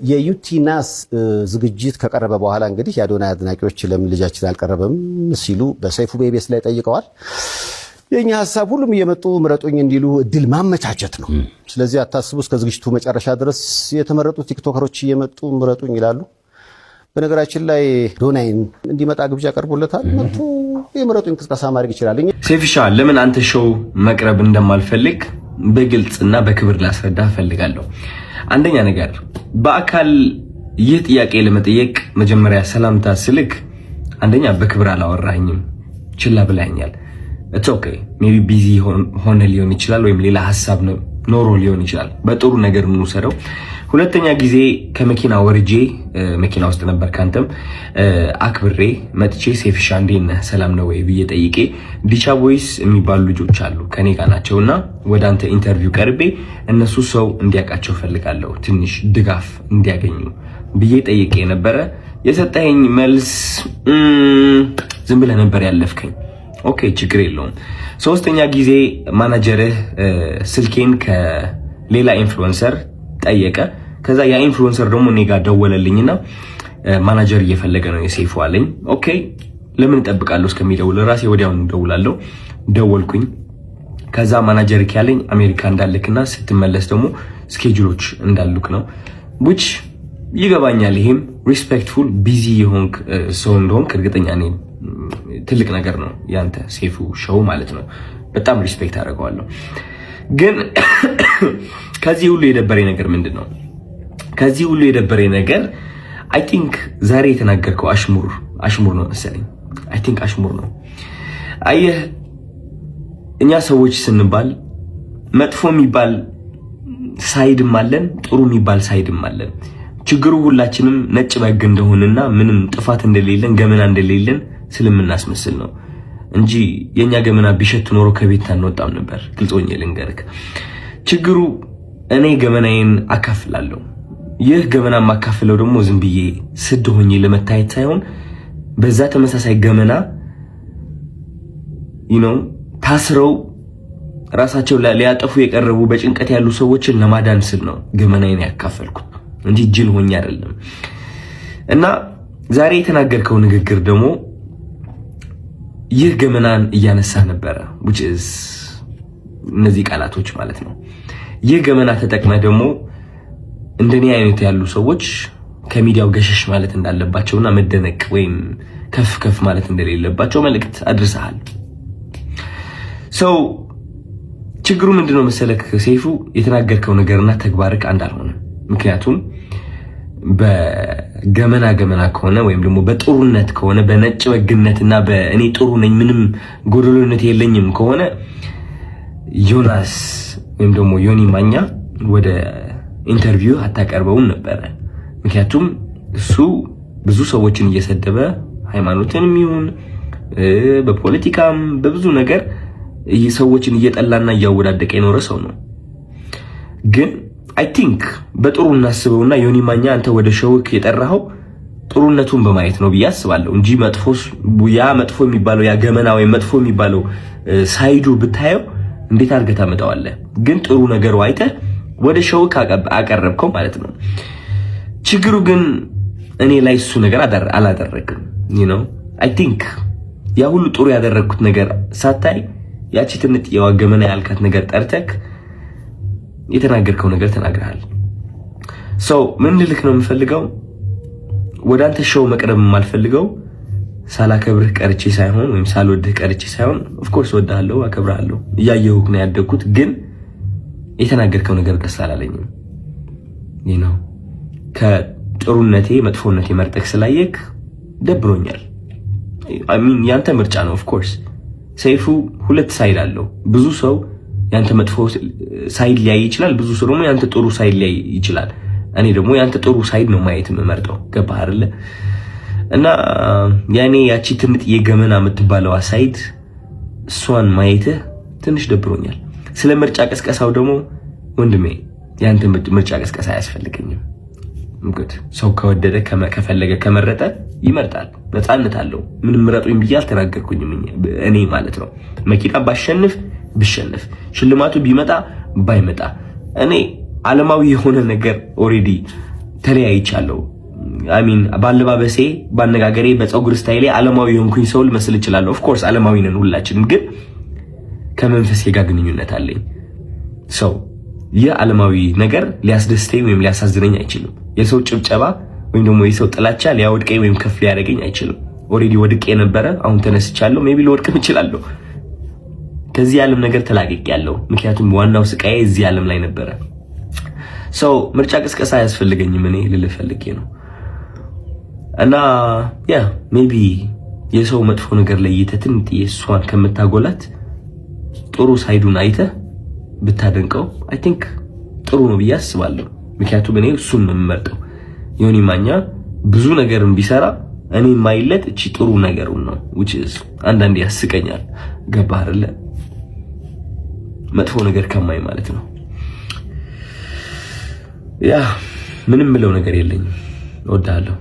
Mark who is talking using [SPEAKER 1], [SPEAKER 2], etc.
[SPEAKER 1] የዩቲናስ ዝግጅት ከቀረበ በኋላ እንግዲህ የአዶናይ አድናቂዎች ለምን ልጃችን አልቀረበም ሲሉ በሰይፉ ቤቤስ ላይ ጠይቀዋል። የኛ ሐሳብ ሁሉም እየመጡ ምረጡኝ እንዲሉ እድል ማመቻቸት ነው። ስለዚህ አታስቡ፣ እስከ ዝግጅቱ መጨረሻ ድረስ የተመረጡ ቲክቶከሮች እየመጡ ምረጡኝ ይላሉ። በነገራችን ላይ አዶናይን እንዲመጣ ግብዣ ቀርቦለታል። መጥቶ የምረጡኝ ቅስቀሳ ማድረግ ይችላል።
[SPEAKER 2] ሴፍሻ ለምን አንተ ሾው መቅረብ እንደማልፈልግ በግልጽና በክብር ላስረዳ ፈልጋለሁ። አንደኛ ነገር በአካል ይህ ጥያቄ ለመጠየቅ መጀመሪያ ሰላምታ ስልክ አንደኛ በክብር አላወራኝም፣ ችላ ብላኛል። it's okay maybe ቢዚ ሆነ ሊሆን ይችላል፣ ወይም ሌላ ሐሳብ ኖሮ ሊሆን ይችላል። በጥሩ ነገር እንውሰደው። ሁለተኛ ጊዜ ከመኪና ወርጄ መኪና ውስጥ ነበር ካንተም አክብሬ መጥቼ ሴፍሻ እንዴት ነህ ሰላም ነው ወይ ብዬ ጠይቄ ዲቻ ቦይስ የሚባሉ ልጆች አሉ ከኔ ጋር ናቸውና ወደ አንተ ኢንተርቪው ቀርቤ እነሱ ሰው እንዲያውቃቸው ፈልጋለሁ ትንሽ ድጋፍ እንዲያገኙ ብዬ ጠይቄ ነበረ። የሰጠኸኝ መልስ ዝም ብለህ ነበር ያለፍከኝ። ኦኬ ችግር የለውም። ሶስተኛ ጊዜ ማናጀርህ ስልኬን ከሌላ ኢንፍሉዌንሰር ጠየቀ። ከዛ ያ ኢንፍሉዌንሰር ደግሞ እኔ ጋር ደወለልኝና ማናጀር እየፈለገ ነው የሴፉ አለኝ። ኦኬ ለምን እጠብቃለሁ እስከሚደውል ራሴ ወዲያውኑ ደውላለሁ። ደወልኩኝ። ከዛ ማናጀር ያለኝ አሜሪካ እንዳልክና ስትመለስ ደግሞ ስኬጁሎች እንዳሉክ ነው። which ይገባኛል። ይሄም ሪስፔክትፉል ቢዚ የሆንክ ሰው እንደሆንክ እርግጠኛ ነኝ። ትልቅ ነገር ነው ያንተ ሴፉ ሾው ማለት ነው። በጣም ሪስፔክት አደርገዋለሁ። ግን ከዚህ ሁሉ የደበረኝ ነገር ምንድነው? ከዚህ ሁሉ የደበረኝ ነገር አይ ቲንክ ዛሬ የተናገርከው አሽሙር ነው መሰለኝ። አይ ቲንክ አሽሙር ነው። አየህ እኛ ሰዎች ስንባል መጥፎ የሚባል ሳይድም አለን፣ ጥሩ የሚባል ሳይድም አለን። ችግሩ ሁላችንም ነጭ በግ እንደሆነና ምንም ጥፋት እንደሌለን ገመና እንደሌለን ስለምናስመስል ነው እንጂ የኛ ገመና ቢሸት ኖሮ ከቤት አንወጣም ነበር። ግልጾኝ ልንገርክ፣ ችግሩ እኔ ገመናዬን አካፍላለሁ። ይህ ገመና ማካፍለው ደግሞ ዝም ብዬ ስድ ሆኜ ለመታየት ሳይሆን በዛ ተመሳሳይ ገመና ታስረው ራሳቸው ሊያጠፉ የቀረቡ በጭንቀት ያሉ ሰዎችን ለማዳን ስል ነው ገመናዬን ያካፈልኩት እንጂ ጅል ሆኜ አይደለም። እና ዛሬ የተናገርከው ንግግር ደግሞ ይህ ገመናን እያነሳ ነበረ which is እነዚህ ቃላቶች ማለት ነው። ይህ ገመና ተጠቅመህ ደግሞ እንደኔ አይነት ያሉ ሰዎች ከሚዲያው ገሸሽ ማለት እንዳለባቸውና መደነቅ ወይም ከፍ ማለት እንደሌለባቸው መልእክት አድርሰሃል። ችግሩ ምንድነው መሰለክ ሴፉ፣ የተናገርከው ነገርና ተግባርክ አንድ አልሆነም። ምክንያቱም በገመና ከሆነ ወይም ደግሞ በጥሩነት ከሆነ በነጭ በግነትና በእኔ ጥሩ ነኝ ምንም ጎደሎነት የለኝም ከሆነ ዮናስ ወይም ደግሞ ዮኒ ማኛ ወደ ኢንተርቪው አታቀርበውም ነበር። ምክንያቱም እሱ ብዙ ሰዎችን እየሰደበ ሃይማኖትንም ይሁን በፖለቲካም በብዙ ነገር ሰዎችን እየጠላና እያወዳደቀ የኖረ ሰው ነው። ግን አይ ቲንክ በጥሩ እናስበውና ዮኒ ማኛ አንተ ወደ ሾውክ የጠራኸው ጥሩነቱን በማየት ነው ብዬ አስባለሁ እንጂ መጥፎ የሚባለው ያ ገመና ወይ መጥፎ የሚባለው ሳይዱ ብታየው እንዴት አድርገህ ታመጣዋለህ? ግን ጥሩ ነገሩ አይተህ ወደ ሾውክ አቀረብከው ማለት ነው። ችግሩ ግን እኔ ላይ እሱ ነገር አላደረግም። አይ ቲንክ ያ ሁሉ ጥሩ ያደረግኩት ነገር ሳታይ ያቺ ትንጥ የዋገመና ያልካት ነገር ጠርተክ የተናገርከው ነገር ተናግረሃል። ምን ልልክ ነው የምፈልገው፣ ወደ አንተ ሾው መቅረብ የማልፈልገው ሳላከብርህ ቀርቼ ሳይሆን ወይም ሳልወድህ ቀርቼ ሳይሆን ኦፍ ኮርስ ወድሃለሁ፣ አከብርሃለሁ፣ እያየሁህ ነው ያደግኩት። ግን የተናገርከው ነገር ደስ አላለኝም። ከጥሩነቴ መጥፎነቴ መርጠክ ስላየክ ደብሮኛል። ያንተ ምርጫ ነው። ኦፍ ኮርስ ሰይፉ ሁለት ሳይድ አለው። ብዙ ሰው ያንተ መጥፎ ሳይድ ሊያይ ይችላል፣ ብዙ ሰው ደግሞ ያንተ ጥሩ ሳይድ ሊያይ ይችላል። እኔ ደግሞ ያንተ ጥሩ ሳይድ ነው ማየት የምመርጠው። ገባህ አይደለ? እና ያኔ ያቺ ትምጥ የገመና የምትባለው ሳይድ እሷን ማየትህ ትንሽ ደብሮኛል። ስለ ምርጫ ቀስቀሳው ደግሞ ወንድሜ ያንተ ምርጫ ቀስቀሳ አያስፈልገኝም። እንግዲህ ሰው ከወደደ ከፈለገ ከመረጠ ይመርጣል፣ ነፃነት አለው። ምንም ምረጡኝ ብዬ አልተናገርኩኝም እኔ ማለት ነው። መኪና ብሸነፍ ሽልማቱ ቢመጣ ባይመጣ እኔ ዓለማዊ የሆነ ነገር ኦሬዲ ተለያይቻለሁ። አሚን ባለባበሴ፣ ባነጋገሬ፣ በፀጉር ስታይሌ ዓለማዊ የሆንኩኝ ሰው ልመስል እችላለሁ። ኦፍ ኮርስ ዓለማዊ ነን ሁላችንም፣ ግን ከመንፈሴ ጋር ግንኙነት አለኝ። ሰው ይህ ዓለማዊ ነገር ሊያስደስተኝ ወይም ሊያሳዝነኝ አይችልም። የሰው ጭብጨባ ወይም ደግሞ የሰው ጥላቻ ሊያወድቀኝ ወይም ከፍ ሊያደርገኝ አይችልም። ኦሬዲ ወድቄ ነበረ፣ አሁን ተነስቻለሁ። ሜቢ ልወድቅም እችላለሁ። ከዚህ ዓለም ነገር ተላቅቄያለሁ። ምክንያቱም ዋናው ስቃዬ እዚህ ዓለም ላይ ነበረ። ሰው ምርጫ ቅስቀሳ አያስፈልገኝም። እኔ ልልህ ፈልጌ ነው። እና ያ ሜቢ የሰው መጥፎ ነገር ለይተህ ትንጥዬ እሷን ከምታጎላት ጥሩ ሳይዱን አይተህ ብታደንቀው አይ ቲንክ ጥሩ ነው ብዬ አስባለሁ። ምክንያቱም እኔ እሱን ነው የምመርጠው። ዮኒ ማኛ ብዙ ነገርን ቢሰራ እኔ የማይለት እቺ ጥሩ ነገሩን ነው which is አንዳንዴ ያስቀኛል። ገባህ አይደለ? መጥፎ ነገር ከማይ ማለት ነው። ያ ምንም ምለው ነገር የለኝም። እወዳለሁ።